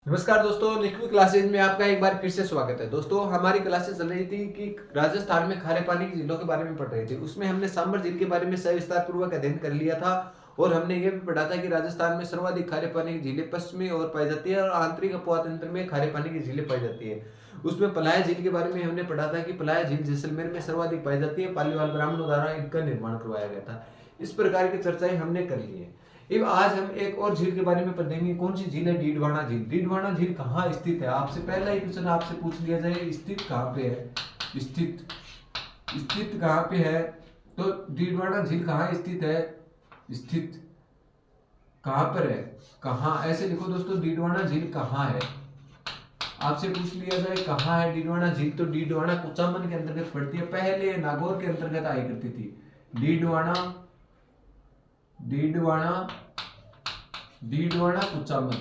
नमस्कार दोस्तों, निखिल क्लासेज में आपका एक बार फिर से स्वागत है। दोस्तों, हमारी क्लासेस चल रही थी कि राजस्थान में खारे पानी की झीलों के बारे में पढ़ रहे थे। उसमें हमने सांबर झील के बारे में सविस्तार पूर्वक अध्ययन कर लिया था और हमने ये भी पढ़ा था कि राजस्थान में सर्वाधिक खारे पानी की झीलें पश्चिमी ओर पाई जाती है और आंतरिक अपवाद तंत्र में खारे पानी की झीलें पाई जाती है। उसमें पलाया झील के बारे में हमने पढ़ा था कि पलाया झील जैसलमेर में सर्वाधिक पाई जाती है। पालीवाल ब्राह्मणों द्वारा इनका निर्माण करवाया गया था। इस प्रकार की चर्चाएं हमने कर ली है। अब आज हम एक और झील के बारे में पढ़ेंगे। कौन सी झील है? डीडवाना झील। डीडवाना झील कहाँ स्थित है? आपसे पहला ही क्वेश्चन आपसे पूछ लिया जाए, स्थित कहाँ पे है? स्थित कहाँ पे है? तो डीडवाना झील कहाँ स्थित है? स्थित कहाँ पर है? कहाँ, ऐसे लिखो दोस्तों, डीडवाना झील कहाँ है? आपसे पूछ लिया जाए कहाँ है डीडवाना झील, तो डीडवाना कुचामन के अंतर्गत पड़ती है। पहले नागौर के अंतर्गत आया करती थी। डीडवाना डीडवाना डीडवाना कुचामन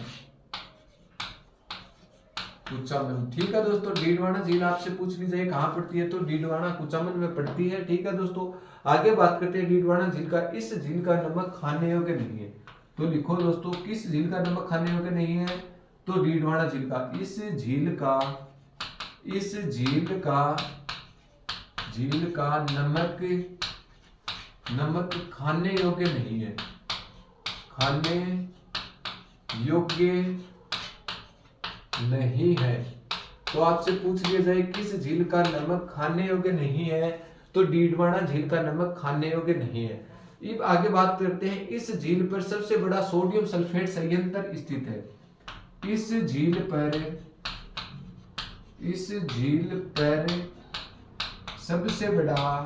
कुचामन। ठीक है दोस्तों, डीडवाना झील आपसे पूछ ली जाए कहाँ पड़ती है, तो डीडवाना कुचामन में पड़ती है। ठीक है दोस्तों, आगे बात करते हैं डीडवाना झील का। इस झील का नमक खाने योग्य नहीं है। तो लिखो दोस्तों, किस झील का नमक खाने योग्य नहीं है? तो डीडवाना झील का। इस झील का नमक खाने योग्य नहीं है। खाने योग्य नहीं है। तो आपसे पूछ लिया जाए किस झील का नमक खाने योग्य नहीं है, तो डीडवाना झील का नमक खाने योग्य नहीं है। अब आगे बात करते हैं, इस झील पर सबसे बड़ा सोडियम सल्फेट संयंत्र स्थित है। इस झील पर सबसे बड़ा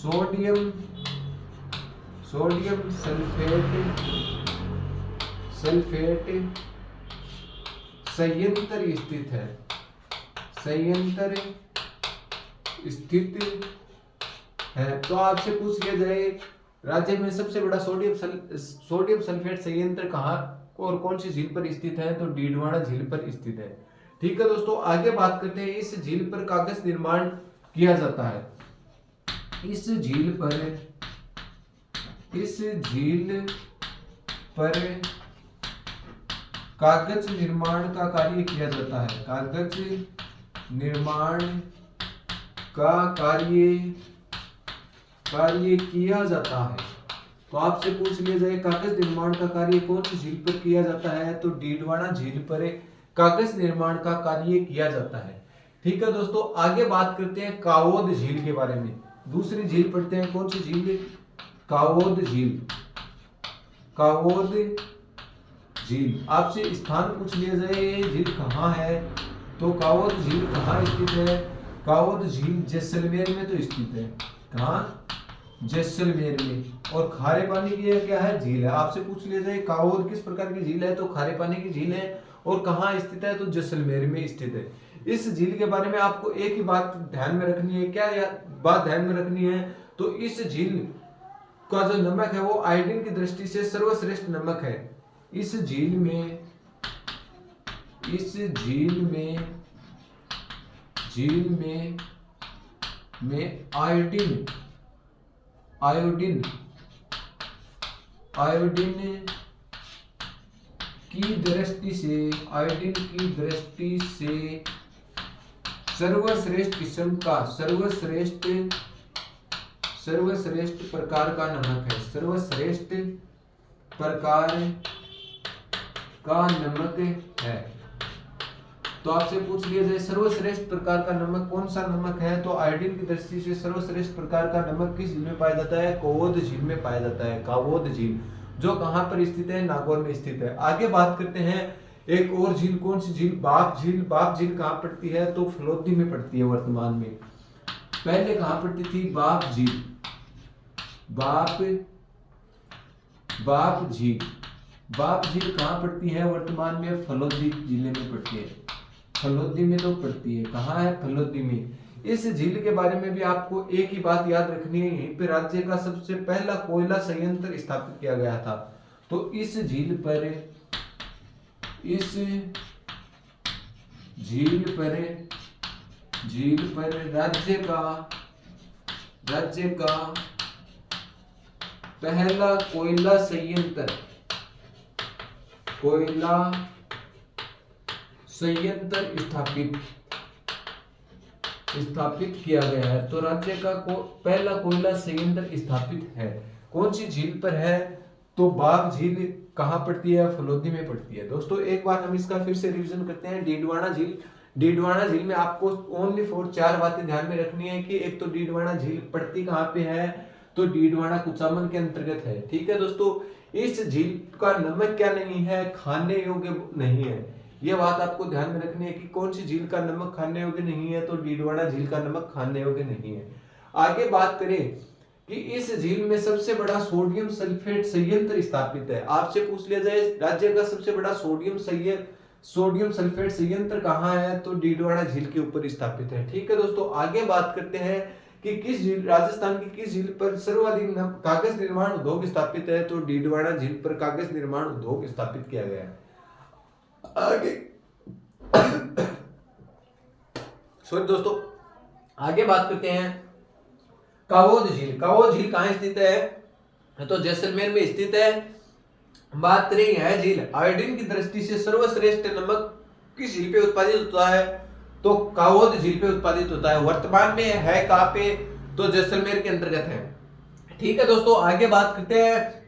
सोडियम सल्फेट संयंत्र स्थित है। तो आपसे पूछ लिया जाए राज्य में सबसे बड़ा सोडियम सल्फेट संयंत्र कहाँ और कौन सी झील पर स्थित है, तो डीडवाना झील पर स्थित है। ठीक है दोस्तों, आगे बात करते हैं, इस झील पर कागज निर्माण किया जाता है। इस झील पर कागज निर्माण का कार्य किया जाता है। कागज निर्माण का कार्य किया जाता है। तो आपसे पूछ लिया जाए कागज निर्माण का कार्य कौन सी झील पर किया जाता है, तो डीडवाना झील पर कागज निर्माण का कार्य किया जाता है। ठीक है दोस्तों, आगे बात करते हैं कावोद झील के बारे में। दूसरी झील पढ़ते हैं, कौन सी झील? कावोद झील। आपसे स्थान पूछ लिया जाए ये झील कहाँ है, तो कावोद झील कहाँ स्थित है? कावोद झील जैसलमेर में तो स्थित है। कहाँ? जैसलमेर में। और खारे पानी की क्या है? झील है। आपसे पूछ लिया जाए कावोद किस प्रकार की झील है, तो खारे पानी की झील है। और कहाँ स्थित है, तो जैसलमेर में स्थित है। इस झील के बारे में आपको एक ही बात ध्यान में रखनी है। क्या बात ध्यान में रखनी है, तो इस झील का जो नमक है वो आयोडीन की दृष्टि से सर्वश्रेष्ठ नमक है। इस झील में आयोडीन की दृष्टि से सर्वश्रेष्ठ किस्म का सर्वश्रेष्ठ प्रकार का नमक है। सर्वश्रेष्ठ प्रकार का नमक है। तो आपसे पूछ लिया जाए सर्वश्रेष्ठ प्रकार का नमक कौन सा नमक है, तो आयोडीन की दृष्टि से सर्वश्रेष्ठ प्रकार का नमक किस झील में पाया जाता है? कावोद झील में पाया जाता है। कावोद झील जो कहां पर स्थित है? नागौर में स्थित है। आगे बात करते हैं एक और झील, कौन सी झील? बाप झील। बाप झील कहां पड़ती है, तो फलोदी में पड़ती है वर्तमान में। पहले कहां पड़ती थी? बाप झील बाप झील कहां पड़ती है वर्तमान में? फलोदी जिले में पड़ती है। फलोदी में तो पड़ती है। कहां है? फलोदी में। इस झील के बारे में भी आपको एक ही बात याद रखनी है, यहीं पे राज्य का सबसे पहला कोयला संयंत्र स्थापित किया गया था। तो इस झील राज्य का पहला कोयला संयंत्र स्थापित किया गया है। तो राज्य का पहला कोयला संयंत्र स्थापित है, कौन सी झील पर है? तो बाघ झील कहाँ पड़ती है? फलोदी में पड़ती है। दोस्तों एक बार हम इसका फिर से रिवीजन करते हैं। डीडवाना झील, डीडवाना झील में आपको ओनली फॉर 4 बातें ध्यान में रखनी है कि एक तो डीडवाना झील पड़ती कहाँ पे है? तो डीडवाना कुचामन के अंतर्गत है। ठीक है दोस्तों, इस झील का नमक क्या नहीं है? खाने योग्य नहीं है। यह बात आपको ध्यान में रखनी है कि कौन सी झील का नमक खाने योग्य नहीं है? तो डीडवाना झील का नमक खाने योग्य नहीं है। आगे बात करें कि इस झील में सबसे बड़ा सोडियम सल्फेट संयंत्र स्थापित है। आपसे पूछ लिया जाए राज्य का सबसे बड़ा सोडियम सल्फेट संयंत्र कहाँ है? तो डीडवाना झील के ऊपर स्थापित है। ठीक है दोस्तों, आगे बात करते हैं कि किस झील, राजस्थान की किस झील पर सर्वाधिक कागज निर्माण उद्योग स्थापित है? तो डीडवाना झील पर कागज निर्माण उद्योग स्थापित किया गया है। आगे सॉरी दोस्तों, आगे बात करते हैं कावोद झील। कावोद झील कहाँ स्थित है? तो जैसलमेर में स्थित है। बात करें यह झील आयोडीन की दृष्टि से सर्वश्रेष्ठ नमक किस झील पे उत्पादित होता है? तो कावोद झील पे उत्पादित होता है। वर्तमान में है कहाँ पे? तो जैसलमेर के अंतर्गत है। ठीक है दोस्तों, आगे बात करते हैं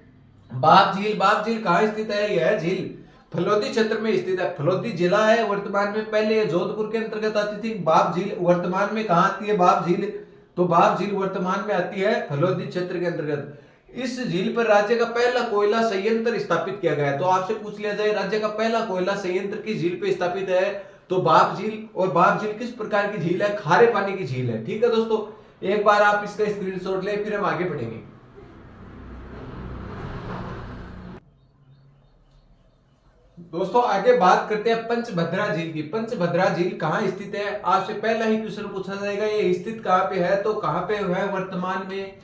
बाघ झील। बाघ झील कहाँ स्थित है? यह झील फलोदी क्षेत्र में स्थित है। फलोदी जिला है वर्तमान में, पहले जोधपुर के अंतर्गत आती थी। बाघ झील वर्तमान में कहाँ आती है? बाघ झील, तो बाघ झील वर्तमान में आती है फलोदी क्षेत्र के अंतर्गत। इस झील पर राज्य का पहला कोयला संयंत्र स्थापित किया गया है। तो आपसे पूछ लिया जाए राज्य का पहला कोयला संयंत्र किस झील पे स्थापित है? तो बाघ झील। और बाघ झील किस प्रकार की झील है? खारे पानी की झील है। ठीक है दोस्तों, एक बार आप इसका स्क्रीनशॉट ले, फिर हम आगे बढ़ेंगे। दोस्तों आगे बात करते हैं पंचभद्रा झील की। पंचभद्रा झील कहाँ स्थित है? आपसे पहला ही क्वेश्चन पूछा जाएगा, ये स्थित कहाँ पे है? तो कहाँ पे है वर्तमान में?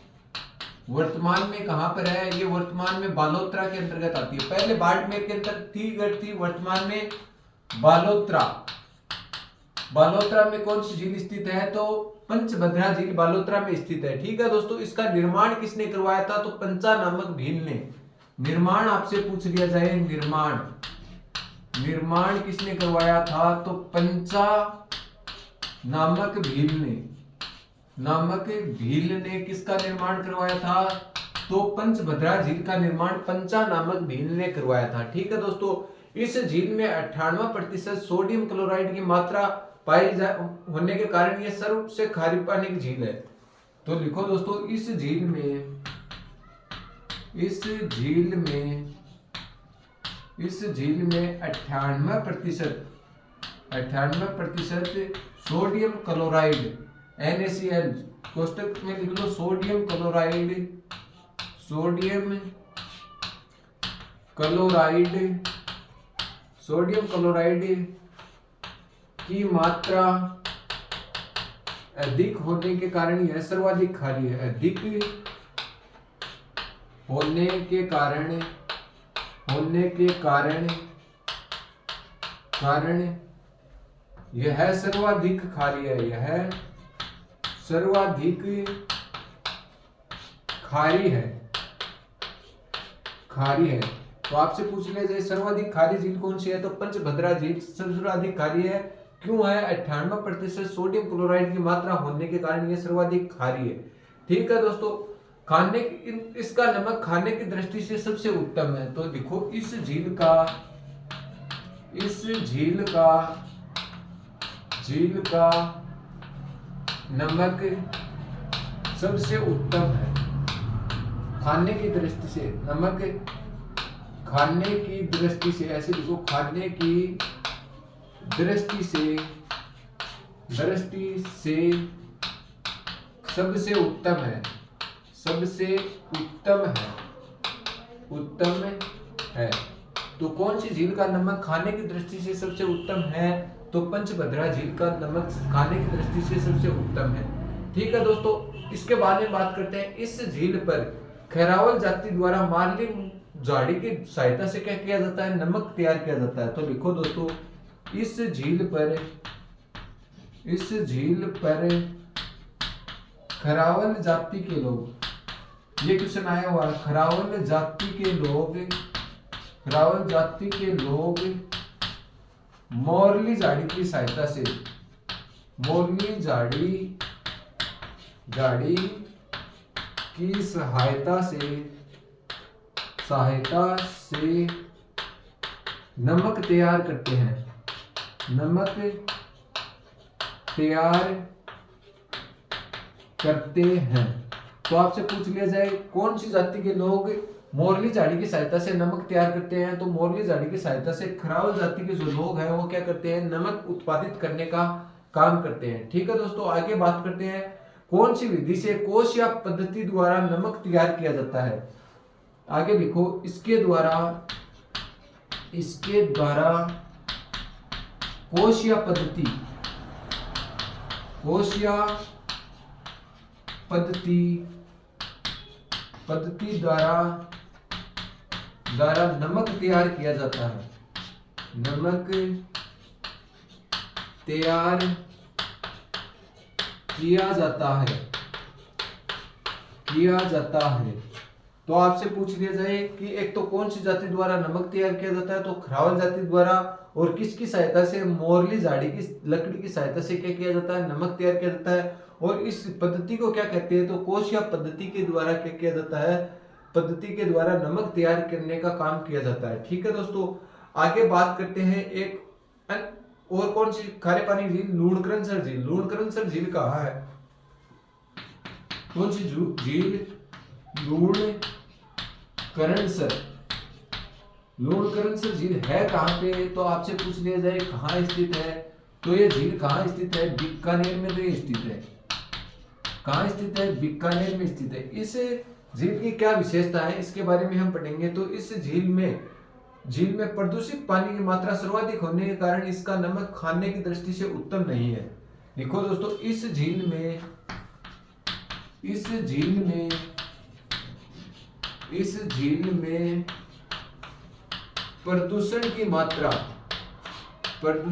वर्तमान में कहाँ पर है? ये वर्तमान में बालोतरा के अंतर्गत आती है। पहले बाड़मेर के अंतर्गत थी, वर्तमान में बालोतरा। बालोतरा में कौन सी झील स्थित है? तो पंचभद्रा झील बालोतरा में स्थित है। ठीक है दोस्तों, इसका निर्माण किसने करवाया था? तो पंचा नामक भील ने। निर्माण आपसे पूछ लिया जाए, निर्माण किसने करवाया था? तो पंचा नामक भील ने किसका निर्माण करवाया था? तो पंचभद्रा झील का निर्माण पंचा नामक भील ने करवाया था। ठीक है दोस्तों, इस झील में 98% सोडियम क्लोराइड की मात्रा पाई होने के कारण यह सबसे खारी पानी की झील है। तो लिखो दोस्तों, इस झील में 98% सोडियम क्लोराइड NaCl, कोष्टक में लिख लो सोडियम क्लोराइड की मात्रा अधिक होने के कारण यह सर्वाधिक खारी है। अधिक होने के कारण यह सर्वाधिक खारी है। यह सर्वाधिक खारी है। तो आपसे पूछ लिया जाए सर्वाधिक खारी झील कौन सी है? तो पंचभद्रा झील सर्वाधिक खारी है। क्यों है? 98% सोडियम क्लोराइड की मात्रा होने के कारण यह सर्वाधिक खारी है। ठीक है दोस्तों, इसका नमक खाने की दृष्टि से सबसे उत्तम है। तो देखो, इस झील का नमक सबसे उत्तम है खाने की दृष्टि से। नमक खाने की दृष्टि से, ऐसे लिखो, खाने की दृष्टि से सबसे उत्तम है। तो कौन सी झील का नमक खाने की दृष्टि से सबसे उत्तम है? तो पंचभद्रा झील का नमक खाने की दृष्टि से सबसे उत्तम है। ठीक है दोस्तों, इसके बाद में बात करते हैं इस झील पर खैरावल जाति द्वारा मार्लिन झाड़ी की सहायता से क्या किया जाता है? नमक तैयार किया जाता है। तो लिखो दोस्तों, इस झील पर खैरावल जाति के लोग ये क्वेश्चन आया हुआ है। खरावल जाति के लोग मोरली झाड़ी की सहायता से नमक तैयार करते हैं। तो आपसे पूछ लिया जाए कौन सी जाति के लोग मोरली झाड़ी की सहायता से नमक तैयार करते हैं, तो मोरली झाड़ी की सहायता से खरावल जाति के जो लोग हैं वो क्या करते हैं, नमक उत्पादित करने का काम करते हैं। ठीक है दोस्तों, आगे बात करते हैं कौन सी विधि से कोश या पद्धति द्वारा नमक तैयार किया जाता है। आगे लिखो, इसके द्वारा कोश या पद्धति द्वारा नमक तैयार किया जाता है। तो आपसे पूछ लिया जाए कि एक तो कौन सी जाति द्वारा नमक तैयार किया जाता है, तो खरावल जाति द्वारा, और किसकी सहायता से, मोरली झाड़ी की लकड़ी की सहायता से क्या किया जाता है, नमक तैयार किया जाता है। और इस पद्धति को क्या कहते हैं, तो कोश या पद्धति के द्वारा क्या किया जाता है, पद्धति के द्वारा नमक तैयार करने का काम किया जाता है। ठीक है दोस्तों, आगे बात करते हैं एक और कौन सी खारे पानी झील, लूणकरणसर झील। लूणकरणसर झील कहाँ है, कौन सी झील, लूणकरणसर झील है कहाँ पे, तो आपसे पूछ लिया जाए कहाँ स्थित है, तो ये झील कहाँ स्थित है, बीकानेर में तो ये स्थित है। कहाँ स्थित है, बीकानेर में स्थित है। इस झील की क्या विशेषता है इसके बारे में हम पढ़ेंगे। तो इस झील में प्रदूषित पानी की मात्रा सर्वाधिक होने के कारण इसका नमक खाने की दृष्टि से उत्तम नहीं है। देखो दोस्तों, इस झील में प्रदूषण की मात्रा सर्वाधिक होने के कारण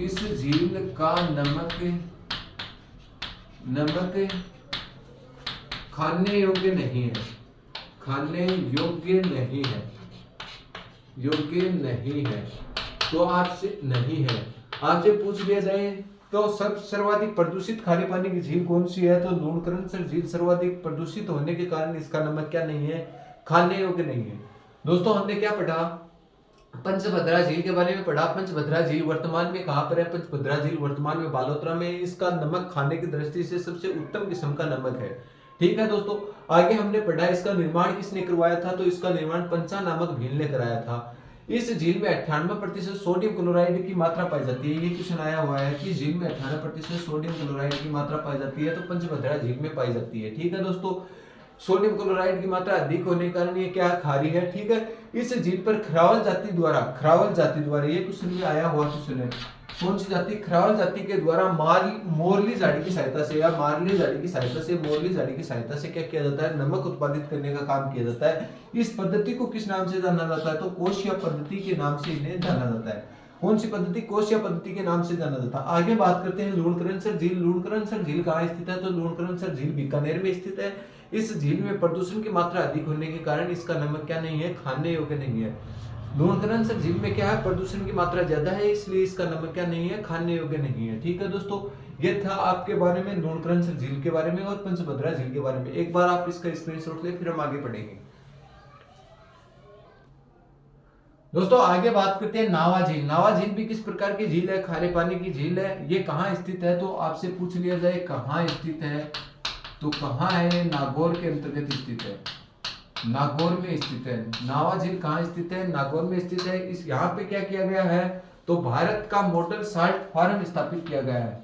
इस झील का नमक खाने योग्य नहीं है। तो आपसे पूछ लिया जाए तो सर्वाधिक प्रदूषित खारे पानी की झील कौन सी है, तो लूणकरणसर झील सर्वाधिक प्रदूषित होने के कारण इसका नमक क्या नहीं है, खाने योग्य नहीं है। दोस्तों, हमने क्या पढ़ा, पंचभद्रा झील के बारे में पढ़ा। पंचभद्रा झील वर्तमान में कहां पर है, पंचभद्रा झील वर्तमान में बालोतरा में। इसका नमक खाने की दृष्टि से सबसे उत्तम किस्म का नमक है। ठीक है दोस्तों, आगे हमने पढ़ा इसका निर्माण किसने करवाया था, तो इसका निर्माण पंचा नामक भील ने कराया था। इस झील में 98% सोडियम क्लोराइड की मात्रा पाई जाती है। ये क्वेश्चन आया हुआ है कि झील में 98% सोडियम क्लोराइड की मात्रा पाई जाती है, तो पंचभद्रा झील में पाई जाती है। ठीक है दोस्तों, सोडियम क्लोराइड की मात्रा अधिक होने के कारण ये क्या खारी है। ठीक है, इस झील पर खरावल जाति द्वारा ये क्वेश्चन में आया हुआ क्वेश्चन है, कौन सी जाति, खरावल जाति के द्वारा मोरली झाड़ी की सहायता से क्या किया जाता है, नमक उत्पादित करने का काम किया जाता है। इस पद्धति को किस नाम से जाना जाता है, तो कोशिया पद्धति के नाम से इन्हें जाना जाता है। कौन सी पद्धति, कोशिया पद्धति के नाम से जाना जाता है। आगे बात करते हैं लूणकरणसर झील। लूणकरणसर झील कहाँ स्थित है, तो लूणकरणसर झील बीकानेर में स्थित है। इस झील में प्रदूषण की मात्रा अधिक होने के कारण इसका नमक क्या नहीं है, खाने योग्य नहीं है। लूणकरणसर झील में क्या है, प्रदूषण की मात्रा ज्यादा है, इसलिए इसका नमक क्या नहीं है, खाने योग्य नहीं है। ठीक है दोस्तों, ये था आपके बारे में लूणकरणसर झील के बारे में और पंचभद्रा झील के बारे में। एक बार आप इसका स्क्रीनशॉट ले, फिर हम आगे पढ़ेंगे। दोस्तों, आगे बात करते हैं नावा झील। नावा झील भी किस प्रकार की झील है, खारे पानी की झील है। ये कहाँ स्थित है, तो आपसे पूछ लिया जाए कहाँ स्थित है, तो कहाँ है, नागौर के अंतर्गत स्थित है, नागौर में स्थित है। नावा झील कहाँ स्थित है, नागौर में स्थित है। इस यहाँ पे क्या किया गया है, तो भारत का मॉडल साल्ट फार्म स्थापित किया गया है।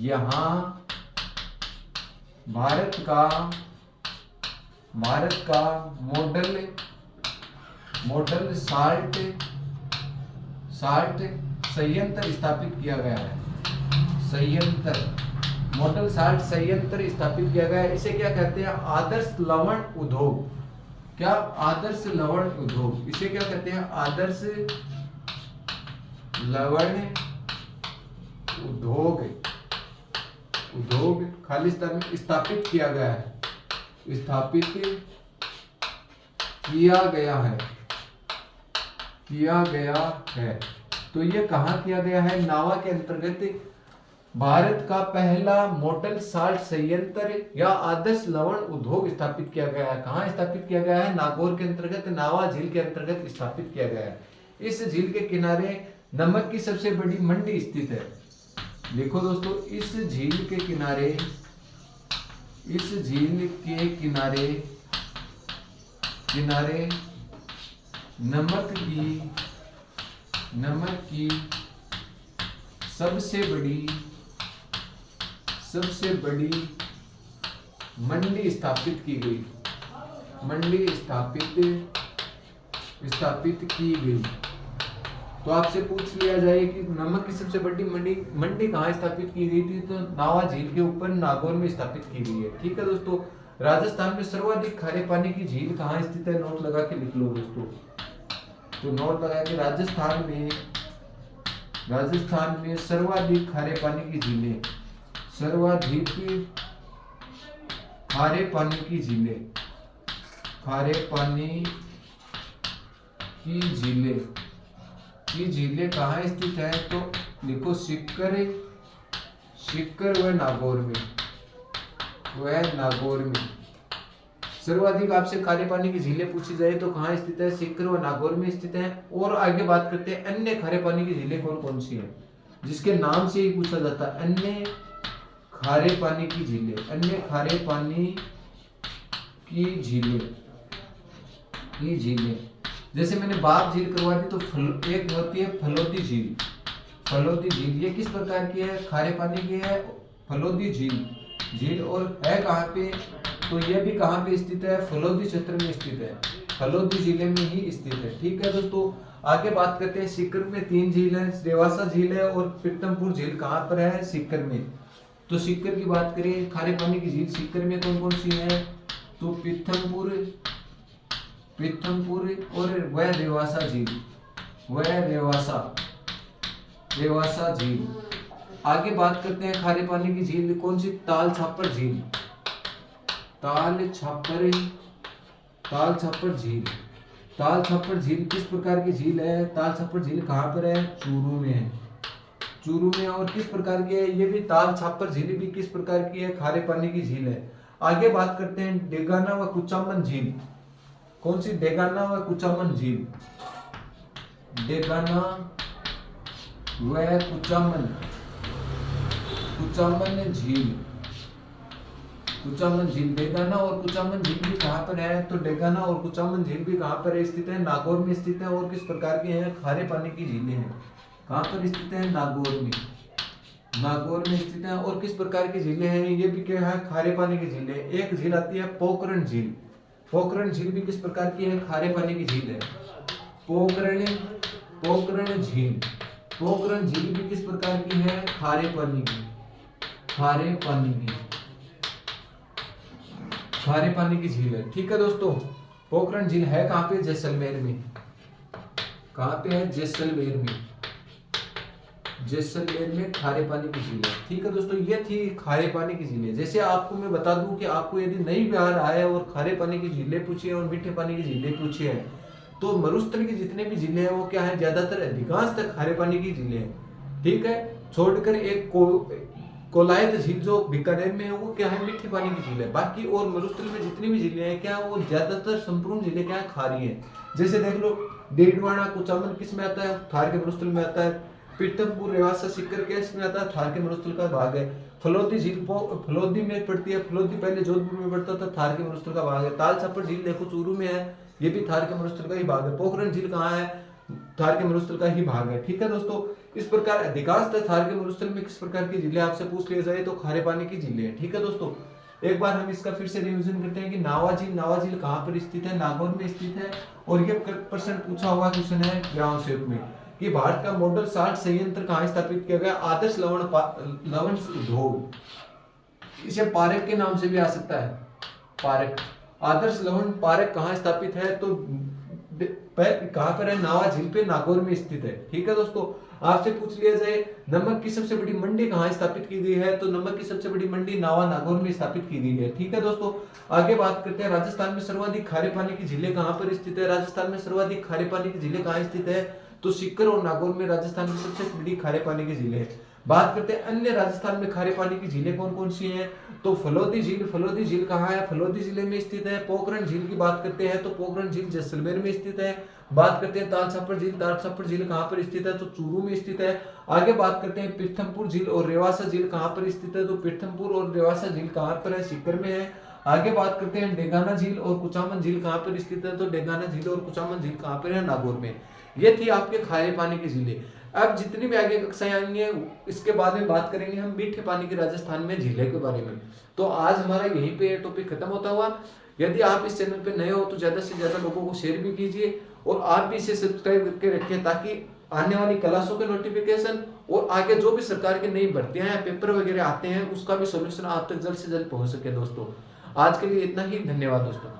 यहाँ भारत का मॉडल साल्ट संयंत्र स्थापित किया गया है। संयंत्र, मॉडल साल्ट संयंत्र स्थापित किया गया है। इसे क्या कहते हैं? आदर्श लवण उद्योग। क्या? आदर्श लवण उद्योग। इसे क्या कहते हैं? आदर्श लवण उद्योग। उद्योग खालिस्तान में स्थापित किया गया है। स्थापित किया गया है। किया गया है। तो ये कहाँ किया गया है? नावा के अंतर्गत भारत का पहला मॉडल साल्ट संयंत्र या आदर्श लवण उद्योग स्थापित किया गया है। कहाँ स्थापित किया गया है? नागौर के अंतर्गत, नावा झील के अंतर्गत स्थापित किया गया है। इस झील के किनारे नमक की सबसे बड़ी मंडी स्थित है। देखो दोस्तों, इस झील के किनारे, इस झील के किनारे किनारे नमक की सबसे बड़ी मंडी स्थापित की गई। मंडी स्थापित की गई। तो आपसे पूछ लिया जाए कि नमक की सबसे बड़ी मंडी कहाँ स्थापित की गई थी? तो नावा झील के ऊपर नागौर में स्थापित की गई है। ठीक है दोस्तों। राजस्थान में सर्वाधिक खारे पानी की झील कहाँ स्थित है? नोट लगा के लिख लो दोस्तों। तो नोट लगा के राजस्थान में सर्वाधिक खारे पानी की झीलें, सर्वाधिक खारे पानी की झीलें, खारे पानी की झीलें कहाँ स्थित है? तो देखो, सीकर व नागौर में। सर्वाधिक आपसे खारे पानी की झीलें पूछी जाए तो कहाँ स्थित है? सीकर व नागौर में स्थित है। और आगे बात करते हैं अन्य खारे पानी की झीलें कौन कौन सी हैं, जिसके नाम से ही पूछा जाता है। अन्य खारे पानी की झीलें, अन्य खारे पानी की झीलें जैसे मैंने बाप झील करवा दी, तो एक होती है फलोदी झील। फलोदी झील ये किस प्रकार की है? खारे पानी की है, फलोदी झील। और है कहाँ पे? तो ये भी कहाँ पे स्थित है? फलोदी क्षेत्र में स्थित है, फलोदी जिले में ही स्थित है। ठीक है दोस्तों। आगे बात करते हैं, सीकर में 3 झील है, रेवासा झील है और पीतमपुर झील कहाँ पर है? सीकर में। तो सीकर की बात करें, खारे पानी की झील सीकर में कौन कौन सी है? तो पीतमपुर और वह रेवासा झील, रेवासा झील। आगे बात करते हैं खारे पानी की झील कौन सी? ताल छापर झील। ताल छापर झील किस प्रकार की झील है? ताल छापर झील कहाँ पर है? चूरू में है। चूरू में। और किस प्रकार की है? ये भी ताल छापर झील भी किस प्रकार की है? खारे पानी की झील है। आगे बात करते हैं डेगाना व कुचामन झील। कौन सी? डेगाना व कुचामन झील। डेगाना व कुचामन झील। कुचामन झील, डेगाना और कुचामन झील भी कहाँ पर है? तो डेगाना और कुचामन झील भी कहाँ पर स्थित है? नागौर में स्थित है। और किस प्रकार की है? खारे पानी की झीलें हैं। कहाँ पर स्थित है? नागौर में स्थित है। और किस प्रकार की झीलें हैं? ये भी क्या है? खारे पानी की झीलें। एक झील आती है पोखरण झील। पोखरण झील भी किस प्रकार की है? खारे पानी की झील है। पोखरण झील। पोखरण झील भी किस प्रकार की है? खारे पानी की झील है। ठीक है दोस्तों। पोखरण झील है कहाँ पे? जैसलमेर में। कहाँ पे है? जैसलमेर में खारे पानी की झील है। ठीक है दोस्तों, ये थी खारे पानी की झीलें। जैसे आपको मैं बता दूं कि आपको यदि नई बिहार आए और खारे पानी की झीलें पूछी है और मीठे पानी की झीलें पूछी है, तो मरुस्थल की जितने भी झीलें हैं वो क्या है? ज्यादातर अधिकांश तक खारे पानी की झीलें हैं। ठीक है। छोड़कर एक कोलायत झील जो बीकानेर में है वो क्या है? मीठे पानी की झील है। बाकी और मरुस्थल में जितनी भी झीलें हैं क्या वो ज्यादातर संपूर्ण झीलें क्या है? खारी हैं। जैसे देख लो, डेडवाना कुचामन किस में आता है? थार के मरुस्थल में आता है। पीतमपुर रेवासा सीकर किस में आता है? थार के मरुस्थल का भाग है। फलोदी झील फलोदी में पड़ती है। फलोदी पहले जोधपुर में पड़ता था, थार के मरुस्थल का भाग है। ताल छापर झील देखो चूरू में है, ये भी थार के मरुस्थल का ही भाग है। पोखरण झील कहाँ है? थार के मरुस्थल का ही भाग है। ठीक है दोस्तों। इस प्रकार अधिकांशतः थार के मरुस्थल में किस प्रकार की झीलें आपसे पूछ लिया जाए तो खारे पानी की झीलें हैं। ठीक है दोस्तों। एक बार हम इसका फिर से रिवीजन करते हैं कि नावा झील कहाँ पर स्थित है? नागौर में स्थित है। और ये प्रश्न पूछा हुआ क्वेश्चन है ग्राम सेवक में। कि भारत का मॉडल साल्ट संयंत्र कहाँ स्थापित किया गया? आदर्श लवण उद्योग, इसे पारेख के नाम से भी आ सकता है, पारेख। आदर्श लवण पारेख कहाँ स्थापित है? तो कहाँ पर है? नावा झील पे, नागौर में स्थित है। ठीक है दोस्तों, आपसे पूछ लिया जाए नमक की सबसे बड़ी मंडी कहाँ स्थापित की गई है? तो नमक की सबसे बड़ी मंडी नावा नागौर में स्थापित की गई है। ठीक है दोस्तों, आगे बात करते हैं राजस्थान में सर्वाधिक खारे पानी की झीलें कहाँ पर स्थित है? राजस्थान में सर्वाधिक खारे पानी की झीलें कहाँ स्थित है? तो सीकर और नागौर में राजस्थान की सबसे बड़ी खारे पानी की झीलें है। बात करते हैं अन्य राजस्थान में खारे पानी की झीलें कौन कौन सी हैं? तो फलोदी झील, फलोदी झील कहाँ है? फलोदी जिले में स्थित है। पोखरण झील की बात करते हैं तो पोखरण झील जैसलमेर में स्थित है। बात करते हैं ताल छापर झील, ताल छापर झील कहाँ पर स्थित है? तो चूरू में स्थित है। आगे बात करते हैं पीथमपुर झील और रेवासा झील कहाँ पर स्थित है? तो पीथमपुर और रेवासा झील कहाँ पर है? सीकर में है। आगे बात करते हैं डेगाना झील और कुचामन झील कहाँ पर स्थित है? तो डेगाना झील और कुचामन झील कहाँ पर है? नागौर में। ये थी आपके खारे पानी की झीलें। अब जितनी भी आगे कक्षाएं आएंगी इसके बाद में बात करेंगे हम मीठे पानी की राजस्थान में झीलें के बारे में। तो आज हमारा यहीं पे टॉपिक खत्म होता हुआ। यदि आप इस चैनल पे नए हो तो ज्यादा से ज्यादा लोगों को शेयर भी कीजिए और आप भी इसे सब्सक्राइब करके रखें, ताकि आने वाली क्लासों के नोटिफिकेशन और आगे जो भी सरकार की नई भर्तियां या पेपर वगैरह आते हैं उसका भी सोल्यूशन आप तक जल्द से जल्द पहुंच सके। दोस्तों आज के लिए इतना ही, धन्यवाद दोस्तों।